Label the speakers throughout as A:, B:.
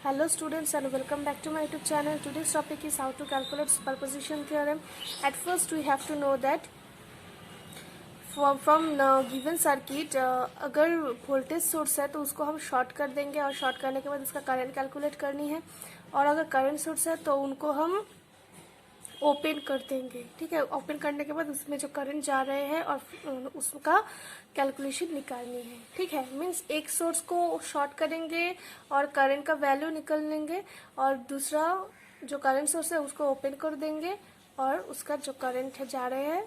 A: Hello students and welcome back to my YouTube channel. Today's topic is how to calculate superposition theorem. At first we have to know that from given circuit अगर voltage source है तो उसको हम short कर देंगे और short करने के बाद इसका करंट कैलकुलेट करनी है, और अगर करंट सोर्स है तो उनको हम ओपन कर देंगे। ठीक है, ओपन करने के बाद उसमें जो करंट जा रहे हैं और उसका कैलकुलेशन निकालनी है। ठीक है, मीन्स एक सोर्स को शॉर्ट करेंगे और करंट का वैल्यू निकाल लेंगे, और दूसरा जो करंट सोर्स है उसको ओपन कर देंगे और उसका जो करंट है जा रहे हैं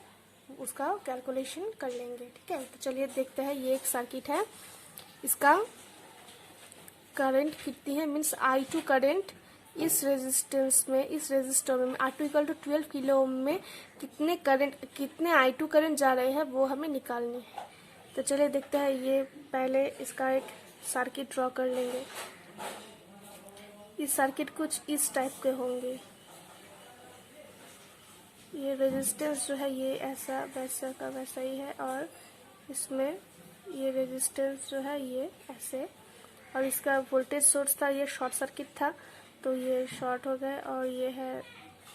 A: उसका कैलकुलेशन कर लेंगे। ठीक है, तो चलिए देखते हैं। ये एक सर्किट है, इसका करंट कितनी है, मीन्स I2 करंट इस रेजिस्टेंस में, इस रेजिस्टर में R2 equal to 12 kilo ohm में कितने I2 करंट जा रहे हैं वो हमें निकालनी है। तो चलिए देखते हैं। ये पहले इसका एक सर्किट ड्रॉ कर लेंगे। इस सर्किट कुछ इस टाइप के होंगे। ये रेजिस्टेंस जो है ये ऐसा वैसा का वैसा ही है, और इसमें ये रेजिस्टेंस जो है ये ऐसे, और इसका वोल्टेज सोर्स था, ये शॉर्ट सर्किट था तो ये शॉर्ट हो गए। और ये है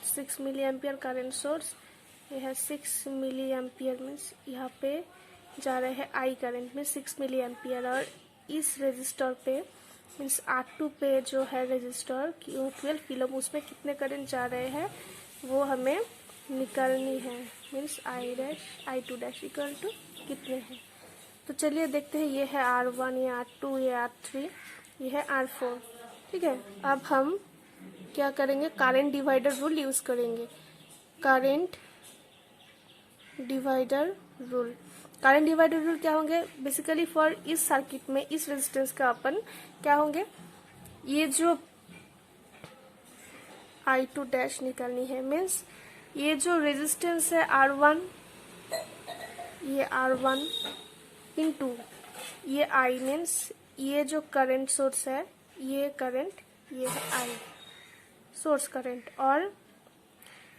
A: 6 मिली एम्पियर करंट सोर्स, ये है 6 मिली एम्पियर, मीन्स यहाँ पे जा रहे हैं I करंट में 6 मिली एम्पियर। और इस रेजिस्टर पे मीन्स R2 पे जो है रेजिस्टर 12 किलो, उसमें कितने करंट जा रहे हैं वो हमें निकालनी है। Means I2 dash equal to कितने हैं। तो चलिए देखते हैं। ये है R1, ये R2, ये R3, ये है R4। ठीक है, अब हम क्या करेंगे, करंट डिवाइडर रूल यूज करेंगे। करंट डिवाइडर रूल क्या होंगे बेसिकली फॉर इस सर्किट में, इस रेजिस्टेंस का अपन क्या होंगे, ये जो I2 डैश निकालनी है। मीन्स ये जो रेजिस्टेंस है R1, ये R1 इंटू ये I, मीन्स ये जो करंट सोर्स है ये करंट, ये है I सोर्स करंट, और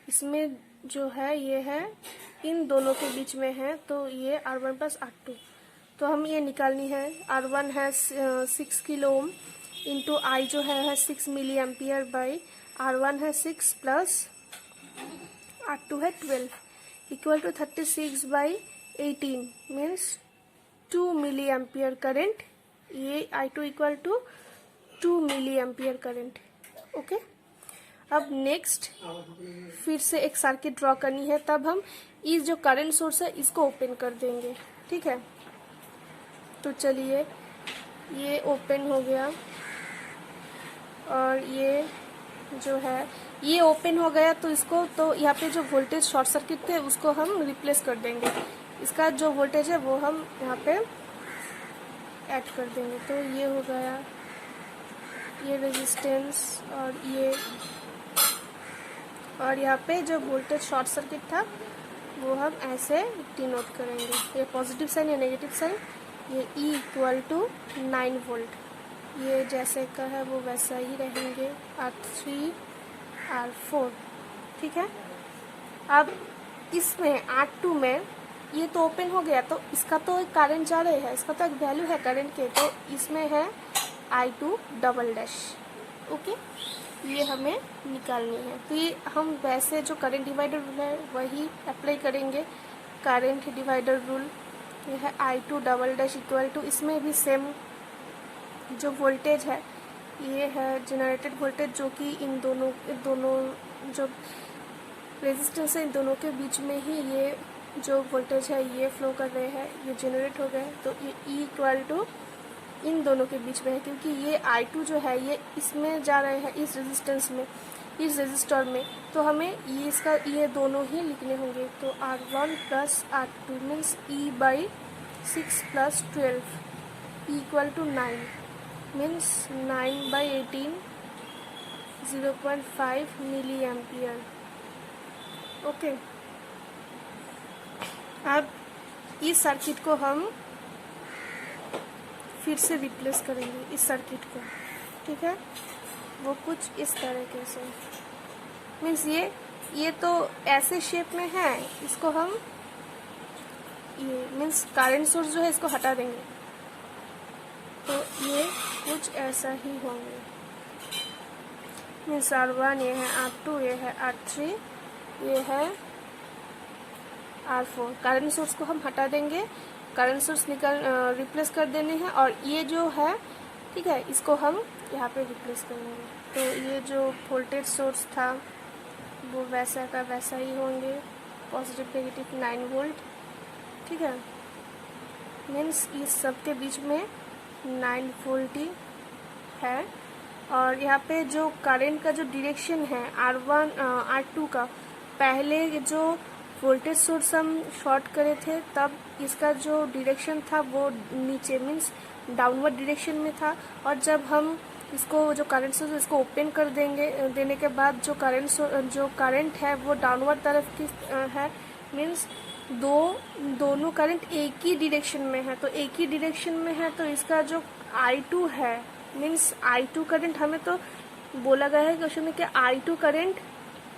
A: इसमें जो है ये है इन दोनों के बीच में है, तो ये R1 प्लस R2। तो हम ये निकालनी है। R1 है 6 किलो ओम इंटू I जो है 6 मिली एम्पियर बाई R1 है 6 प्लस R2 है 12 equal to 36 by 18, means 2 milli ampere current. ये I2 equal to 2 milli ampere current. Okay, अब नेक्स्ट फिर से एक सर्किट ड्रॉ करनी है। तब हम इस जो करंट सोर्स है इसको ओपन कर देंगे। ठीक है, तो चलिए ये ओपन हो गया, और ये जो है ये ओपन हो गया। तो इसको, तो यहाँ पे जो वोल्टेज शॉर्ट सर्किट थे उसको हम रिप्लेस कर देंगे। इसका जो वोल्टेज है वो हम यहाँ पे ऐड कर देंगे। तो ये हो गया ये रेजिस्टेंस, और यहाँ पे जो वोल्टेज शॉर्ट सर्किट था वो हम ऐसे डिनोट करेंगे। ये पॉजिटिव साइन या नेगेटिव साइन, ये E इक्वल टू 9 वोल्ट, ये जैसे का है वो वैसा ही रहेंगे R3 R4। ठीक है, अब इसमें R2 में ये तो ओपन हो गया, तो इसका तो एक करंट जा रहे है, इसका तो एक वैल्यू है करंट के, तो इसमें है I2 डबल डैश। ओके, ये हमें निकालनी है। तो ये हम वैसे जो करंट डिवाइडर रूल है वही अप्लाई करेंगे। करंट डिवाइडर रूल ये है I2 double dash equal to, इसमें भी सेम जो वोल्टेज है ये है जनरेटेड वोल्टेज, जो कि इन दोनों जो रेजिस्टेंस है इन दोनों के बीच में ही ये जो वोल्टेज है ये फ्लो कर रहे हैं, ये जनरेट हो गए। तो ये E इक्वल टू इन दोनों के बीच में है, क्योंकि ये I2 जो है ये इसमें जा रहे हैं, इस रेजिस्टेंस में, इस रेजिस्टर में, तो हमें ये इसका ये दोनों ही लिखने होंगे। तो R1 plus R2 means E by 6 plus 12 equal to 9, means 9 by 18 0.5 milli ampere. Okay, अब इस सर्किट को हम फिर से रिप्लेस करेंगे, इस सर्किट को। ठीक है, वो कुछ इस तरीके से, मीन्स ये तो ऐसे शेप में है, इसको हम ये मीन्स करंट सोर्स जो है इसको हटा देंगे, तो ये कुछ ऐसा ही होंगे। मीन्स R1, ये है R2, ये है R3, ये है R4। करंट सोर्स को हम हटा देंगे, करंट सोर्स रिप्लेस कर देने हैं, और ये जो है, ठीक है, इसको हम यहाँ पे रिप्लेस करेंगे। तो ये जो वोल्टेज सोर्स था वो वैसा का वैसा ही होंगे, पॉजिटिव नेगेटिव 9 वोल्ट, ठीक है। मीन्स इस सब के बीच में 9 वोल्ट ही है। और यहाँ पे जो करंट का जो डायरेक्शन है R1 R2 का, पहले जो वोल्टेज सोर्स हम शॉर्ट करे थे तब इसका जो डायरेक्शन था वो नीचे मीन्स डाउनवर्ड डायरेक्शन में था, और जब हम इसको जो करंट सोर्स इसको ओपन कर देने के बाद जो करंट है वो डाउनवर्ड तरफ की है। मीन्स दोनों करंट एक ही डायरेक्शन में है, तो एक ही डायरेक्शन में है तो इसका जो I2 है, मीन्स I2 करंट, हमें तो बोला गया है क्वेश्चन में कि I2 करंट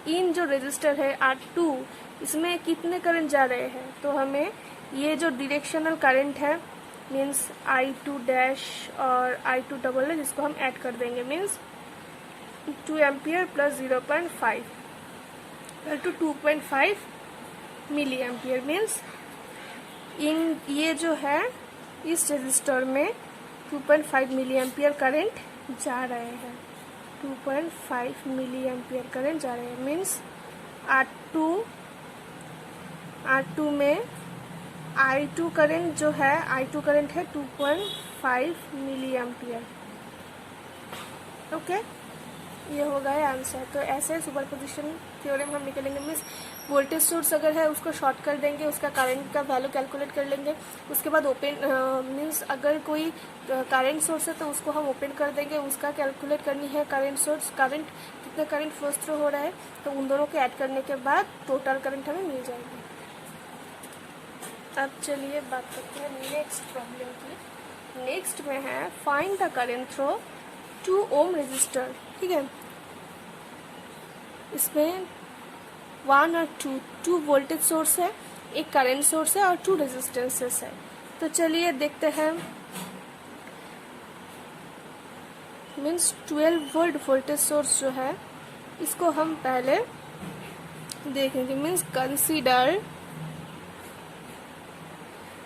A: इन जो रेजिस्टर है R2, इसमें कितने करंट जा रहे हैं, तो हमें ये जो डायरेक्शनल करंट है मीन्स I2 डैश और I2 डबल है, जिसको हम ऐड कर देंगे, means 2 ampere plus 0.5 to 2.5 milli ampere. Means इन ये जो है इस रेजिस्टर में 2.5 मिली एम्पियर करंट जा रहे हैं, 2.5 मिली एम्पियर करंट जा रहे हैं। मीन्स R2 में I2 करंट जो है, I2 करंट है 2.5 मिली एम्पियर। ओके, ये हो गया आंसर। तो ऐसे सुपरपोजिशन थ्योरम हम निकलेंगे। मीन्स वोल्टेज सोर्स अगर है उसको शॉर्ट कर देंगे, उसका करंट का वैल्यू कैलकुलेट कर लेंगे, उसके बाद ओपन मीन्स अगर कोई करंट सोर्स है तो उसको हम ओपन कर देंगे, उसका कैलकुलेट करनी है करंट सोर्स, करंट कितना करंट फ्लो थ्रू हो रहा है, तो उन दोनों को ऐड करने के बाद टोटल करंट हमें मिल जाएगी। अब चलिए बात करते हैं नेक्स्ट प्रॉब्लम की। नेक्स्ट में है find the current through 2 ohm resistor, ठीक है। इसमें 1 और 2 वोल्टेज सोर्स है, एक करंट सोर्स है और 2 रेजिस्टेंसेस है। तो चलिए देखते हैं। मीन्स 12 वोल्ट वोल्टेज सोर्स जो है इसको हम पहले देखेंगे। Means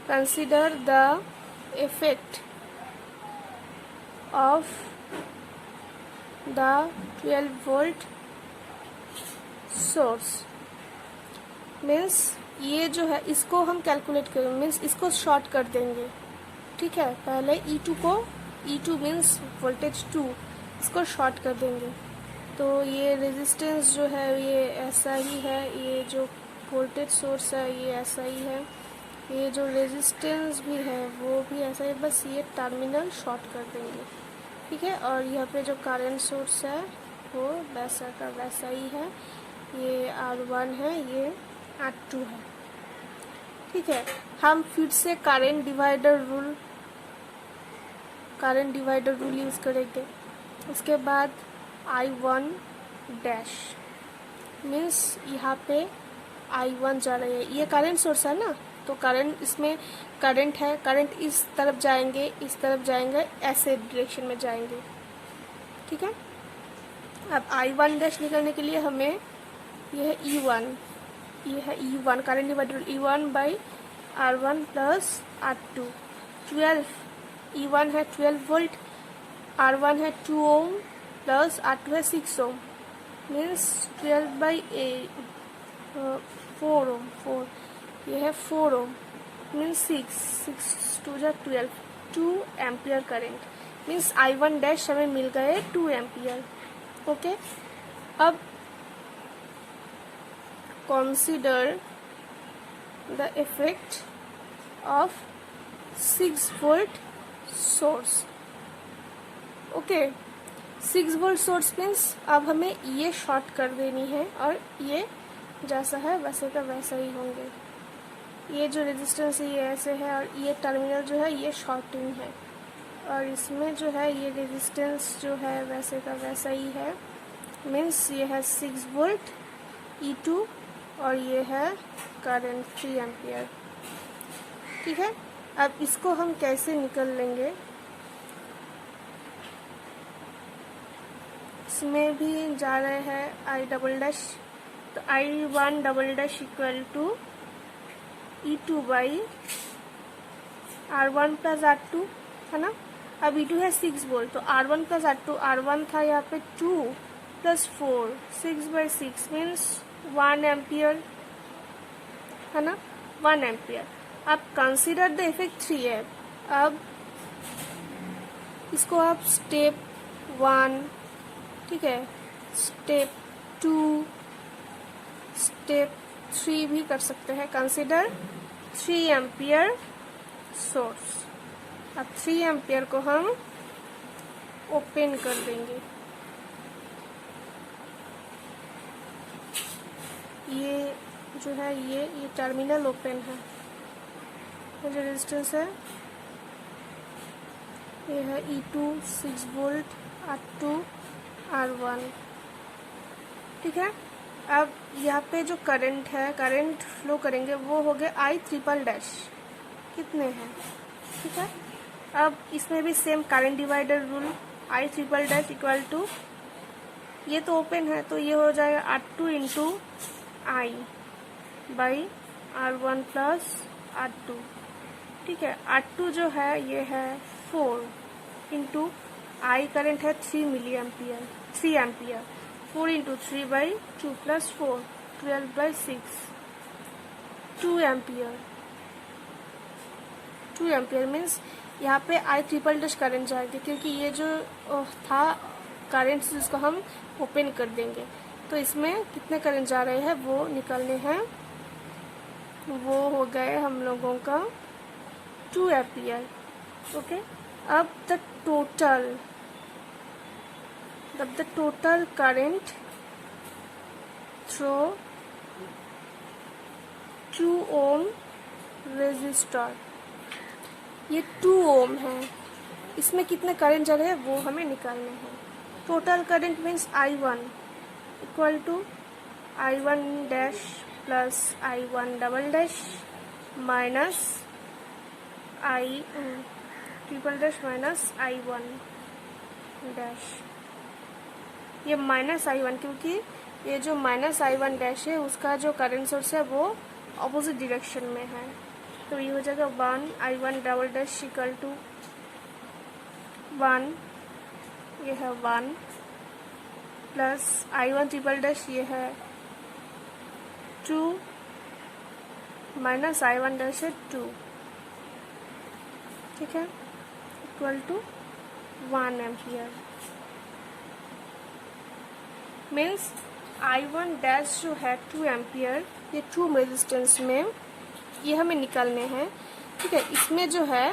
A: consider the effect of the 12 volt source. Means ये जो है इसको हम कैलकुलेट करेंगे, मीन्स इसको शॉर्ट कर देंगे, ठीक है। पहले E2 मीन्स वोल्टेज 2, इसको शॉर्ट कर देंगे। तो ये रेजिस्टेंस जो है ये ऐसा ही है, ये जो वोल्टेज सोर्स है ये ऐसा ही है, ये जो रेजिस्टेंस भी है वो भी ऐसा ही, बस ये टर्मिनल शॉर्ट कर देंगे, ठीक है। और यहाँ पे जो करंट सोर्स है वो वैसा का वैसा ही है, ये R1 है, ये R2 है, ठीक है। हम फिर से करंट डिवाइडर रूल यूज़ करेंगे। उसके बाद I1 डैश, मीन्स यहाँ पे I1 जा रही है, ये करंट सोर्स है ना, तो करंट इसमें करंट है, करंट इस तरफ जाएंगे, इस तरफ जाएंगे, ऐसे डायरेक्शन में जाएंगे, ठीक है। अब I1 डैश निकालने के लिए हमें ये है E1 current divider E1 by R1 plus R2। 12 E1 है 12 वोल्ट, R1 है 2 ओम प्लस R2 है 6 ओम, मीन्स 12 बाई 4 ओम, 4, ये है 4 ओम, मीन्स 6 2 जा 12, 2 ampere current. Means I1 dash हमें मिल गए 2 एम्पियर। ओके, अब consider the effect of 6 volt source। Okay, 6 volt source means अब हमें ये शॉर्ट कर देनी है, और ये जैसा है वैसे का वैसा ही होंगे। ये जो रेजिस्टेंस है ये ऐसे है, और ये टर्मिनल जो है ये शॉर्टिंग है, और इसमें जो है ये रेजिस्टेंस जो है वैसे का वैसा ही है। मीन्स ये है 6 वोल्ट E2, और ये है करंट 3 एम्पियर, ठीक है। अब इसको हम कैसे निकल लेंगे, इसमें भी जा रहे हैं आई डबल डैश, तो I1 double dash equal to E2 by R1 plus R2 है ना। अब E2 है 6 वोल्ट, तो R1 प्लस R2, R1 था यहाँ पे 2 प्लस 4, 6/6 मीन्स 1 एम्पियर है ना, 1 एम्पियर। अब कंसीडर द इफेक्ट 3 है। अब इसको आप स्टेप 1, ठीक है, स्टेप 2, स्टेप 3 भी कर सकते हैं। Consider 3 ampere source. अब 3 एम्पियर को हम ओपन कर देंगे। ये जो है ये टर्मिनल ओपन है। जो रेजिस्टेंस है ये है E2 6 वोल्ट, R2 R1, ठीक है। अब यहाँ पे जो करंट है, करंट फ्लो करेंगे वो हो गए I ट्रिपल डैश, कितने हैं, ठीक है। अब इसमें भी same current divider rule, I triple dash equal to, ये तो ओपन है तो ये हो जाएगा R2 into I by R1 plus R2, ठीक है। R2 जो है ये है 4 इंटू I करंट है 3 milli ampere, 3 ampere, 4 into 3 by 2 plus 4, 12/6, 2 ampere. 2 ampere means यहाँ पे I ट्रिपल डैश करंट जाएंगे, क्योंकि ये जो था करंट जिसको हम ओपन कर देंगे, तो इसमें कितने करंट जा रहे हैं वो निकालने हैं। वो हो गए हम लोगों का 2 एम्पियर, ओके। अब the total current through 2 ohm resistor, ये 2 ओम है, इसमें कितने करंट जा रहे हैं वो हमें निकालने हैं। Total current means I1 equal to I1 dash plus I1 double dash minus I triple dash minus I1 dash. ये माइनस I1 क्योंकि ये जो माइनस I1 डैश है उसका जो करंट सोर्स है वो ऑपोजिट डायरेक्शन में है, तो ये हो जाएगा 1 I1 double dash equal to 1, ये है 1 प्लस I1 ट्रिपल डैश ये है 2 माइनस I1 डैश है 2, ठीक है, equal to 1 ampere. Means I1 dash जो है 2 एम्पियर, ये 2 रेजिस्टेंस में ये हमें निकालने हैं, ठीक है। इसमें जो है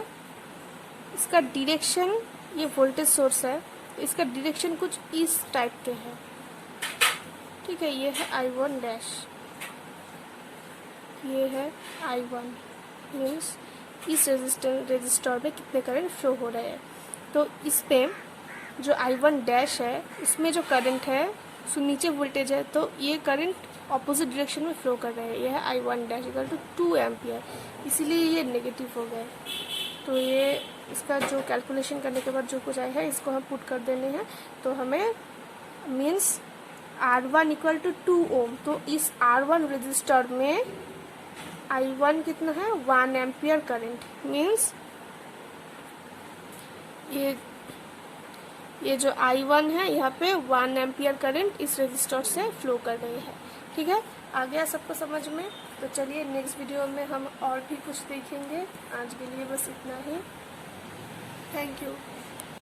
A: इसका डायरेक्शन, ये वोल्टेज सोर्स है, इसका डायरेक्शन कुछ इस टाइप के है, ठीक है। ये है I1 डैश, ये है I1 मीन्स इस रेजिस्टर में कितने करंट फ्लो हो रहे हैं। तो इस पे जो I1 डैश है इसमें जो करंट है सो नीचे वोल्टेज है, तो ये करंट ऑपोजिट डायरेक्शन में फ्लो कर रहे हैं। यह है I1 dash equal to 2 ampere, इसीलिए ये नेगेटिव हो गए। तो ये इसका जो कैलकुलेशन करने के बाद जो कुछ आया है इसको हम पुट कर देने हैं, तो हमें मीन्स R1 इक्वल टू 2 ओम, तो इस R1 रजिस्टर में I1 कितना है 1 एम्पियर करंट, मीन्स ये जो I1 है यहाँ पे 1 एम्पियर करंट इस रजिस्टर से फ्लो कर रहे हैं, ठीक है। आ गया सबको समझ में। तो चलिए नेक्स्ट वीडियो में हम और भी कुछ देखेंगे। आज के लिए बस इतना ही। Thank you.